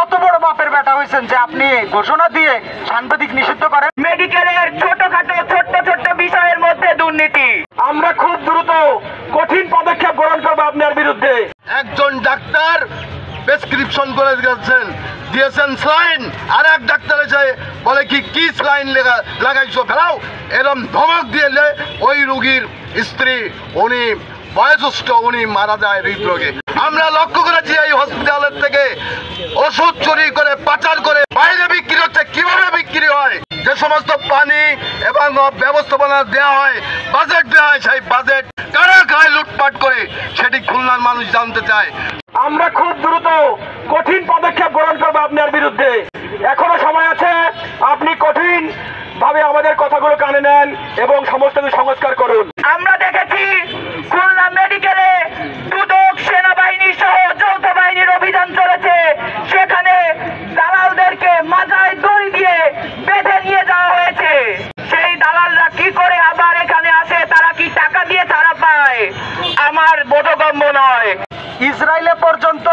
কত বড় বাপের বেটা হয়েছেন যে আপনি ঘোষণা দিয়ে সাংবাদিক নিষিদ্ধ করেন? মেডিকেলের ছোটখাটো ছোট্ট বিষয়ের মধ্যে দুর্নীতি। আমরা খুব দ্রুত কঠিন পদক্ষেপ গ্রহণ করবো আপনার বিরুদ্ধে। একজন ডাক্তার প্রেসক্রিপশন করে দিয়েছেন স্লাইন, আর এক ডাক্তার এসে বলে কি স্লাইন লাগাইছো ফেলাও, এরকম ধমক দিয়ে ওই রুগীর স্ত্রী উনি বয়োজ্যেষ্ঠ উনি মারা যায় হৃদরোগে। আমরা লক্ষ্য করেছি এই হসপিটালের থেকে ওষুধ চুরি করে পাচার করে বাইরে বিক্রি হচ্ছে। কিভাবে বিক্রি হয়? যে সমস্ত পানি এবং ব্যবস্থাপনা দেওয়া হয়, বাজেট দেওয়া হয়, সেই বাজেট কারা খায় লুটপাট করে, সেটি খুলনার মানুষ জানতে চায়। আমরা খুব দ্রুত কঠিন পদক্ষেপ গ্রহণ করবো আপনার বিরুদ্ধে। এখনো সময় আছে, আপনি কঠিন ভাবে আমাদের কথাগুলো কানে নেন এবং সমস্ত কিছু সংস্কার করুন। আমরা দেখেছি খুলনা মেডিকেলে দুদক, সেনাবাহিনী সহ যৌথ বাহিনীর অভিযান চলেছে। সেখানে দালালদেরকে মাথায় দড়ি দিয়ে বেঁধে নিয়ে যাওয়া হয়েছে। সেই দালালরা কি করে আবার এখানে আসে? তারা কি টাকা দিয়ে ছাড়া পায়? আমার বোধগম্য নয়। ইসরায়েলে পর্যন্ত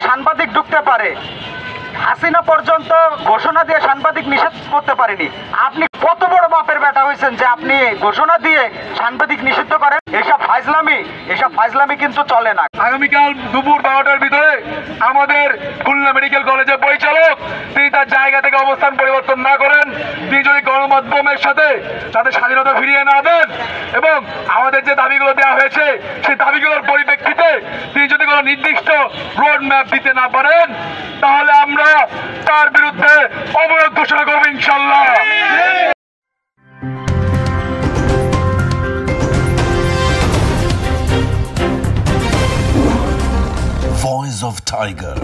সাংবাদিক ঢুকতে পারে, হাসিনা পর্যন্ত ঘোষণা দিয়ে সাংবাদিক নিষেধ করতে পারেনি। আপনি কত বড় বাপের বেটা হয়েছেন যে আপনি ঘোষণা দিয়ে সাংবাদিক নিষিদ্ধ করেন? এসব ফাইজলামি কিন্তু চলে না। আগামীকাল দুপুর 12টার ভিতরে আমাদের খুলনা মেডিকেল কলেজের পরিচালক তিনি তার জায়গা থেকে অবস্থান পরিবর্তন না করেন, তিনি যদি গণমাধ্যমের সাথে তাদের স্বাধীনতা ফিরিয়ে না দেন এবং আমাদের যে দাবিগুলো দেওয়া হয়েছে সেই দাবিগুলোর পরিপ্রেক্ষিতে তিনি যদি কোনো নির্দিষ্ট রোড ম্যাপ দিতে না পারেন, তাহলে আমরা তার বিরুদ্ধে অবরোধ ঘোষণা করবো ইনশাল্লাহ। Voice of Tiger.